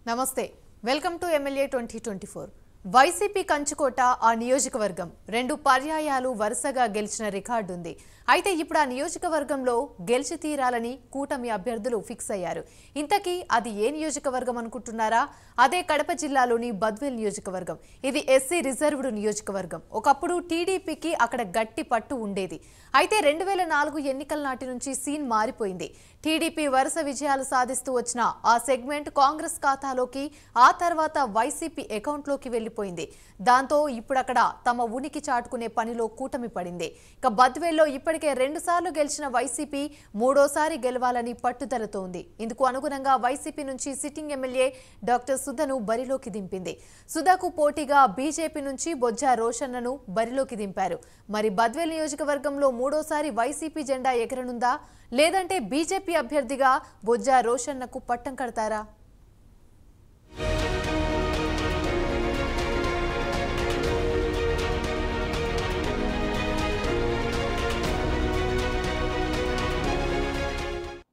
నమస్తే welcome to MLA 2024 YCP కంచుకోట ఆ నియోజకవర్గం రెండు పర్యాయాలు వరుసగా గెలిచిన రికార్డు ఉంది అయితే ఇప్పుడు ఆ నియోజకవర్గంలో గెలిచి తీరాలని కూటమి అభ్యర్థులు ఫిక్స్ అయ్యారు ఇంతకీ అది ఏ నియోజకవర్గం అనుకుంటున్నారా అదే కడప జిల్లాలోని బద్వేల్ నియోజకవర్గం ఇది ఎస్సీ రిజర్వ్డ్ నియోజకవర్గం ఒకప్పుడు టీడీపీకి అక్కడ గట్టి పట్టు ఉండేది అయితే 2004 ఎన్నికల నాటి నుంచి సీన్ మారిపోయింది టీడీపీ వరుస విజయాలు సాధిస్తూ వచ్చిన ఆ సెగ్మెంట్ కాంగ్రెస్ ఖాతాలోకి ఆ తర్వాత వైసీపీ అకౌంట్లోకి వెళ్లిపోయింది దాంతో ఇప్పుడు అక్కడ తమ ఉనికి చాటుకునే పనిలో కూటమి పడింది ఇక బద్వేల్లో ఇప్పటికే 2 సార్లు గెలిచిన వైసీపీ మూడోసారి గెలవాలని పట్టుదలతో ఉంది ఇందుకు అనుగుణంగా వైసీపీ నుంచి సిట్టింగ్ ఎమ్మెల్యే డాక్టర్ సుధను బరిలోకి దింపింది సుధకు పోటీగా బీజేపీ నుంచి బొజ్జా రోషన్నను బరిలోకి దింపారు మరి బద్వేల్ నియోజకవర్గంలో మూడోసారి వైసీపీ జెండా ఎగరనుందా లేదంటే బీజేపీ అభ్యర్థిగా బొజ్జా రోషన్నకు పట్టం కడతారా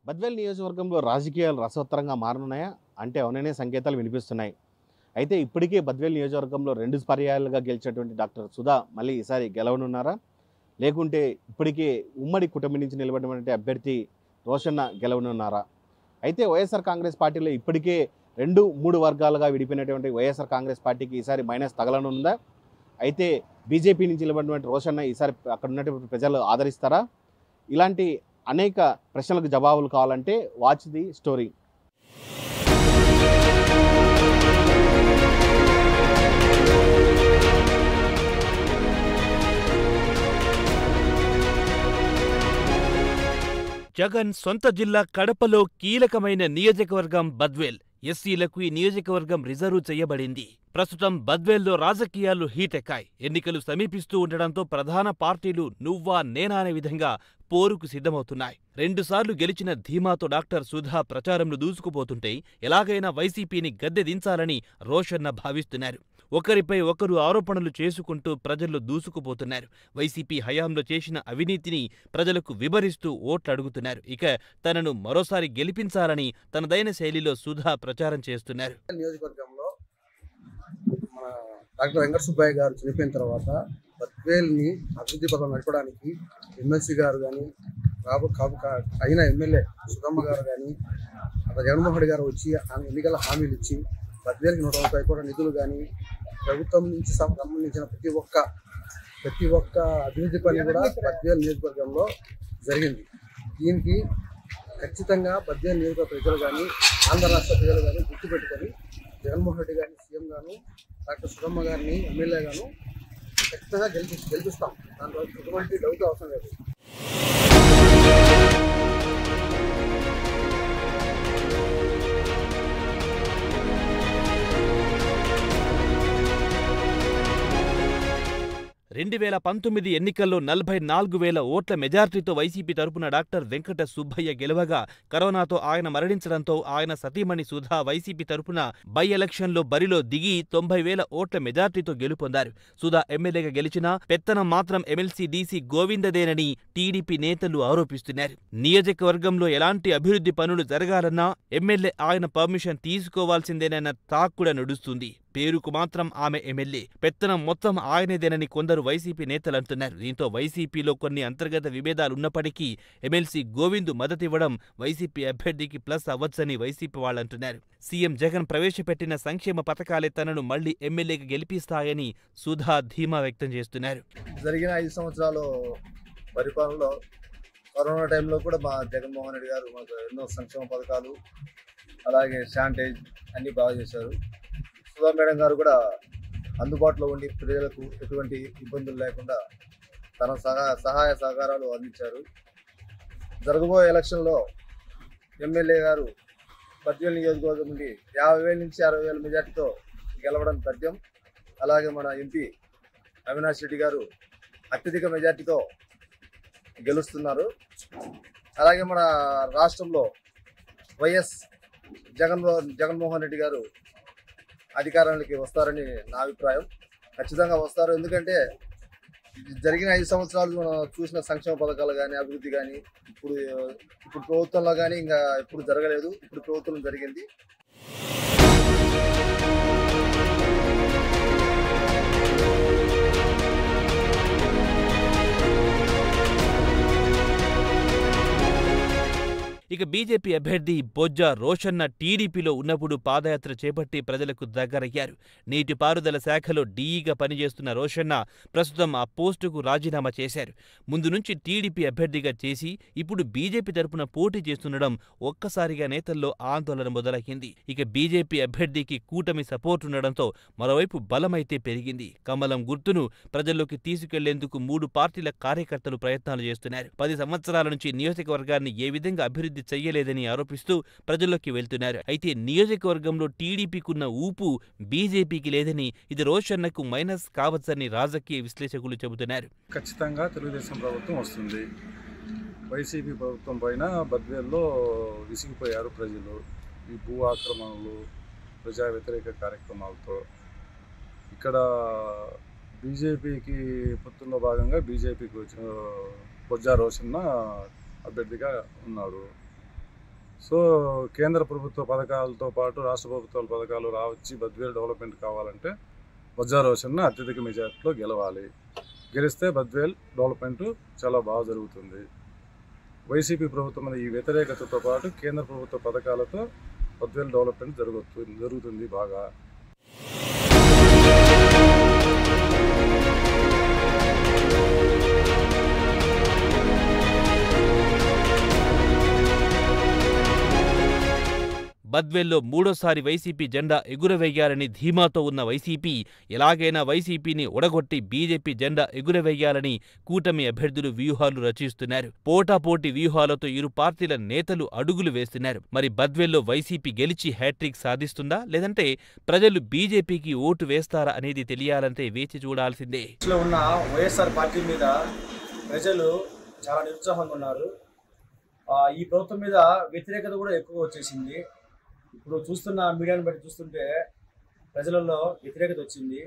బద్వేల్ నియోజకవర్గంలో రాజకీయాలు రసవత్తరంగా మారనున్నాయా అంటే అవుననే సంకేతాలు వినిపిస్తున్నాయి అయితే ఇప్పటికే బద్వేల్ నియోజకవర్గంలో 2 పర్యాయాలుగా గెలిచినటువంటి డాక్టర్ సుధా మళ్ళీ ఈసారి గెలవనున్నారా లేకుంటే ఇప్పటికే ఉమ్మడి కుటుంబం నుంచి నిలబడినటువంటి అభ్యర్థి రోషన్న గెలవనున్నారా అయితే వైఎస్ఆర్ కాంగ్రెస్ పార్టీలో ఇప్పటికే 2-3 వర్గాలుగా విడిపోయినటువంటి వైఎస్ఆర్ కాంగ్రెస్ పార్టీకి ఈసారి మైనస్ తగలనుందా అయితే బీజేపీ నుంచి నిలబడినటువంటి రోషన్న ఈసారి అక్కడ ఉన్నటువంటి ప్రజలు ఆదరిస్తారా ఇలాంటి అనేక ప్రశ్నలకు జవాబులు కావాలంటే వాచ్ ది స్టోరీ జగన్ సొంత జిల్లా కడపలో కీలకమైన నియోజకవర్గం బద్వేల్ ఎస్సీలకు ఈ నియోజకవర్గం రిజర్వ్ చేయబడింది ప్రస్తుతం బద్వేల్లో రాజకీయాలు హీటెక్కాయి ఎన్నికలు సమీపిస్తూ ఉండడంతో ప్రధాన పార్టీలు నువ్వా నేనా అనే విధంగా పోరుకు సిద్ధమవుతున్నాయి 2 సార్లు గెలిచిన ధీమాతో డాక్టర్ సుధా ప్రచారంలో దూసుకుపోతుంటే ఎలాగైనా వైసీపీని గద్దె దించాలని రోషన్న భావిస్తున్నారు ఒకరిపై ఒకరు ఆరోపణలు చేసుకుంటూ ప్రజల్లో దూసుకుపోతున్నారు వైసీపీ హయాంలో చేసిన అవినీతిని ప్రజలకు వివరిస్తూ ఓట్లడుగుతున్నారు ఇక తనను మరోసారి గెలిపించాలని తనదైన శైలిలో సుధా ప్రచారం చేస్తున్నారు నియోజకవర్గంలో మన డాక్టర్ వెంకట సుబ్బయ్య గారు చనిపోయిన తర్వాత బద్వేల్ని అభివృద్ధి పథకం నడపడానికి ఎమ్మెల్సీ గారు కానీ అయిన ఎమ్మెల్యే సుధమ్మ గారు కానీ అక్కడ జగన్మోహన్ రెడ్డి గారు వచ్చి ఎన్నికల హామీలు ఇచ్చి బద్వేల్కి 130 కోట్ల నిధులు కానీ ప్రభుత్వం నుంచి సంబంధించిన ప్రతి ఒక్క అభివృద్ధి పని కూడా బద్వేల్ నియోజకవర్గంలో జరిగింది దీనికి ఖచ్చితంగా బద్వేల్ నియోజకవర్గ ప్రజలు కానీ ఆంధ్ర రాష్ట్ర ప్రజలు కానీ గుర్తుపెట్టుకొని జగన్మోహన్ రెడ్డి గారిని సీఎం గాను డాక్టర్ సుధమ్మ గారిని ఎమ్మెల్యే గాను ఖచ్చితంగా గెలిపిస్తాం దాంట్లో ఎటువంటి డౌట్ అవసరం లేదు 2019 ఎన్నికల్లో 44,000 ఓట్ల మెజార్టీతో వైసీపీ తరపున డాక్టర్ వెంకట సుబ్బయ్య గెలవగా కరోనాతో ఆయన మరణించడంతో ఆయన సతీమణి సుధా వైసీపీ తరపున బై ఎలక్షన్లో బరిలో దిగి 90,000 ఓట్ల మెజార్టీతో గెలుపొందారు సుధా ఎమ్మెల్యేగా గెలిచినా పెత్తనం మాత్రం ఎమ్మెల్సీ డీసీ గోవిందదేనని టీడీపీ నేతలు ఆరోపిస్తున్నారు నియోజకవర్గంలో ఎలాంటి అభివృద్ధి పనులు జరగాలన్నా ఎమ్మెల్యే ఆయన పర్మిషన్ తీసుకోవాల్సిందేనన్న టాక్ కూడా నడుస్తుంది పేరుకు మాత్రం ఆమె ఎమ్మెల్యే పెత్తనం మొత్తం ఆయనేదేనని కొందరు వైసీపీ నేతలంటున్నారు దీంతో వైసీపీలో కొన్ని అంతర్గత విభేదాలున్నప్పటికీ ఎమ్మెల్సీ గోవిందు మద్దతివ్వడం వైసీపీ అభ్యర్థికి ప్లస్ అవ్వచ్చని వైసీపీ వాళ్ళంటున్నారు సీఎం జగన్ ప్రవేశపెట్టిన సంక్షేమ పథకాలే తనను మళ్లీ ఎమ్మెల్యేగా గెలిపిస్తాయని సుధా ధీమా వ్యక్తం చేస్తున్నారు జరిగిన 5 సంవత్సరాలు పరిపాలనలో కరోనా టైంలో కూడా మా జగన్మోహన్ రెడ్డి గారు మాకు ఎన్నో సంక్షేమ పథకాలు అలాగే శానిటైజ్ అన్ని బాగా చేశారు సుధా మేడం గారు కూడా అందుబాటులో ఉండి ప్రజలకు ఎటువంటి ఇబ్బందులు లేకుండా తన సహాయ సహకారాలు అందించారు జరగబోయే ఎలక్షన్లో ఎమ్మెల్యే గారు బద్వేల్ నియోజకవర్గం నుండి 50,000 నుంచి 60,000 మెజార్టీతో గెలవడం తథ్యం అలాగే మన ఎంపీ అవినాష్ రెడ్డి గారు అత్యధిక మెజార్టీతో గెలుస్తున్నారు అలాగే మన రాష్ట్రంలో వైఎస్ జగన్మోహన్ రెడ్డి గారు అధికారానికి వస్తారని నా అభిప్రాయం ఖచ్చితంగా వస్తారు ఎందుకంటే జరిగిన 5 సంవత్సరాలు మనం చూసిన సంక్షేమ పథకాలు కానీ అభివృద్ధి కానీ ఇప్పుడు ప్రభుత్వంలో కానీ ఇంకా ఎప్పుడు జరగలేదు ఇప్పుడు ప్రభుత్వం జరిగింది ఇక బీజేపీ అభ్యర్థి బొజ్జ రోషన్న టీడీపీలో ఉన్నప్పుడు పాదయాత్ర చేపట్టి ప్రజలకు దగ్గరయ్యారు. నీటిపారుదల శాఖలో డీఈగా పనిచేస్తున్న రోషన్న ప్రస్తుతం ఆ పోస్టుకు రాజీనామా చేశారు. ముందు నుంచి టీడీపీ అభ్యర్థిగా చేసి ఇప్పుడు బీజేపీ తరపున పోటీ చేస్తుండడం ఒక్కసారిగా నేతల్లో ఆందోళన మొదలైంది. ఇక బీజేపీ అభ్యర్థికి కూటమి సపోర్ట్ ఉండడంతో మరోవైపు బలమైతే పెరిగింది. కమలం గుర్తును ప్రజల్లోకి తీసుకెళ్లేందుకు 3 పార్టీల కార్యకర్తలు ప్రయత్నాలు చేస్తున్నారు. 10 సంవత్సరాల నుంచి నియోజకవర్గాన్ని ఏ విధంగా అభివృద్ధి చెయ్యలేదని ఆరోపిస్తూ ప్రజల్లోకి వెళ్తున్నారు. అయితే నియోజకవర్గంలో టీడీపీకున్న ఊపు బీజేపీకి లేదని, ఇది రోషన్నకు మైనస్ కావచ్చని రాజకీయ విశ్లేషకులు చెబుతున్నారు. ఖచ్చితంగా తెలుగుదేశం ప్రభుత్వం వస్తుంది. వైసీపీ ప్రభుత్వం పైన బద్వేల్లో విసిగిపోయారు ప్రజలు. ఈ భూ ఆక్రమణలు, ప్రజా వ్యతిరేక కార్యక్రమాలతో ఇక్కడ బీజేపీకి పొత్తుల్లో భాగంగా బీజేపీకి వచ్చిన బొజ్జ రోషన్న అభ్యర్థిగా ఉన్నాడు. సో కేంద్ర ప్రభుత్వ పథకాలతో పాటు రాష్ట్ర ప్రభుత్వాల పథకాలు రావచ్చి బద్వేల్ డెవలప్మెంట్ కావాలంటే బొజ్జ రోషన్న అత్యధిక మెజార్టీలో గెలవాలి. గెలిస్తే బద్వేల్ డెవలప్మెంట్ చాలా బాగా జరుగుతుంది. వైసీపీ ప్రభుత్వం ఈ వ్యతిరేకతతో పాటు కేంద్ర ప్రభుత్వ పథకాలతో బద్వేల్ డెవలప్మెంట్ జరుగుతుంది బాగా. బద్వేల్లో మూడోసారి వైసీపీ జెండా ఎగురవేయాలని ధీమాతో ఉన్న వైసీపీ ఎలాగైనా వైసీపీని ఒడగొట్టి బీజేపీ జెండా ఎగురవేయాలని కూటమి అభ్యర్థులు వ్యూహాలు రచిస్తున్నారు. పోటాపోటీ వ్యూహాలతో ఇరు పార్టీల నేతలు అడుగులు వేస్తున్నారు. మరి బద్వేల్లో వైసీపీ గెలిచి హ్యాట్రిక్ సాధిస్తుందా, లేదంటే ప్రజలు బీజేపీకి ఓటు వేస్తారా అనేది తెలియాలంటే వేచి చూడాల్సిందే. ఉన్న వైఎస్ఆర్ పార్టీ మీద ప్రజలు చాలా నిరుత్సాహంగా ఉన్నారు. ఈ ప్రభుత్వం మీద వ్యతిరేకత కూడా ఎక్కువ వచ్చేసింది. ఇప్పుడు చూస్తున్న మీడియాను బట్టి చూస్తుంటే ప్రజలలో వ్యతిరేకత వచ్చింది.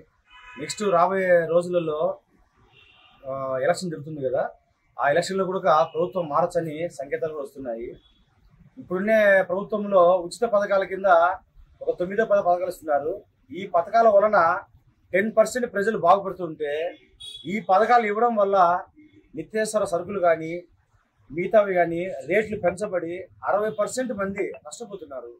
నెక్స్ట్ రాబోయే రోజులలో ఎలక్షన్ జరుగుతుంది కదా, ఆ ఎలక్షన్లో కూడా ప్రభుత్వం మారచ్చని సంకేతాలు కూడా వస్తున్నాయి. ఇప్పుడున్నే ప్రభుత్వంలో ఉచిత పథకాల కింద ఒక 9-10 పథకాలు ఇస్తున్నారు. ఈ పథకాల వలన 10% ప్రజలు బాగుపడుతుంటే ఈ పథకాలు ఇవ్వడం వల్ల నిత్యావసర సరుకులు కానీ మిగతావి కానీ రేట్లు పెంచబడి 60% మంది నష్టపోతున్నారు.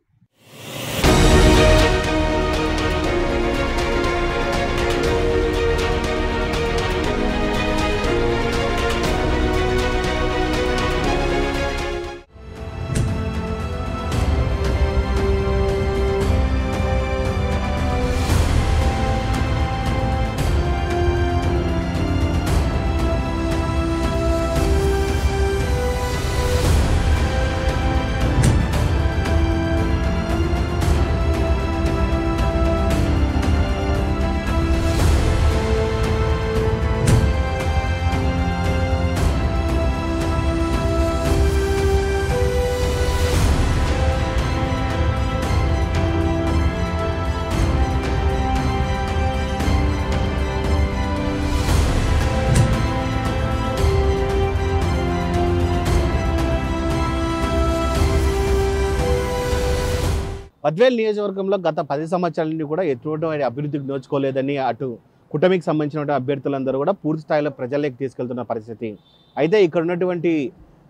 బద్వేల్ నియోజకవర్గంలో గత 10 సంవత్సరాల నుండి కూడా ఎటువంటి అభివృద్ధికి నోచుకోలేదని అటు కూటమికి సంబంధించిన అభ్యర్థులందరూ కూడా పూర్తి స్థాయిలో ప్రజల్లోకి తీసుకెళ్తున్న పరిస్థితి. అయితే ఇక్కడ ఉన్నటువంటి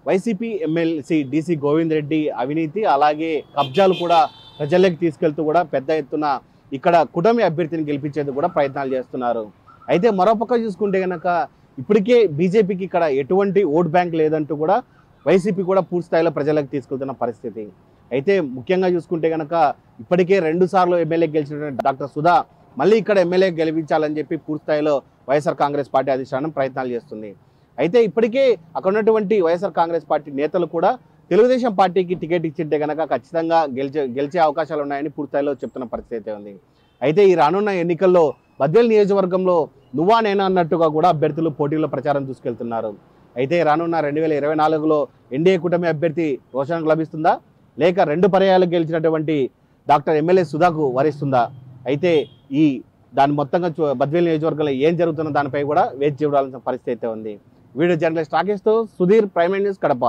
YCP MLC DC Govind Reddy అవినీతి అలాగే కబ్జాలు కూడా ప్రజల్లోకి తీసుకెళ్తూ కూడా పెద్ద ఎత్తున ఇక్కడ కూటమి అభ్యర్థిని గెలిపించేందుకు కూడా ప్రయత్నాలు చేస్తున్నారు. అయితే మరోపక్క చూసుకుంటే కనుక ఇప్పటికే బీజేపీకి ఇక్కడ ఎటువంటి ఓట్ బ్యాంక్ లేదంటూ కూడా వైసీపీ కూడా పూర్తి స్థాయిలో ప్రజలకు తీసుకెళ్తున్న పరిస్థితి. అయితే ముఖ్యంగా చూసుకుంటే కనుక ఇప్పటికే 2 సార్లు ఎమ్మెల్యే గెలిచినటువంటి డాక్టర్ సుధా మళ్ళీ ఇక్కడ ఎమ్మెల్యే గెలిపించాలని చెప్పి పూర్తి స్థాయిలో వైఎస్ఆర్ కాంగ్రెస్ పార్టీ అధిష్టానం ప్రయత్నాలు చేస్తుంది. అయితే ఇప్పటికే అక్కడ ఉన్నటువంటి వైఎస్ఆర్ కాంగ్రెస్ పార్టీ నేతలు కూడా తెలుగుదేశం పార్టీకి టికెట్ ఇచ్చింటే కనుక ఖచ్చితంగా గెలిచే అవకాశాలు ఉన్నాయని పూర్తి స్థాయిలో చెప్తున్న పరిస్థితి ఉంది. అయితే ఈ రానున్న ఎన్నికల్లో బద్వేల్ నియోజకవర్గంలో నువ్వా నేనా అన్నట్టుగా కూడా అభ్యర్థులు పోటీలో ప్రచారం తీసుకెళ్తున్నారు. అయితే రానున్న 2024లో ఎన్డీఏ కూటమి అభ్యర్థి రోషన్కు లభిస్తుందా, లేక 2 పర్యాయాలు గెలిచినటువంటి డాక్టర్ ఎమ్మెల్యే సుధాకు వరిస్తుందా? అయితే దాని మొత్తంగా బద్వేల్ నియోజకవర్గంలో ఏం జరుగుతున్న దానిపై కూడా వేచి చూడాల్సిన పరిస్థితి అయితే ఉంది. వీడియో జర్నలిస్ట్ రాకేష్తో సుధీర్, ప్రైమ్ న్యూస్, కడప.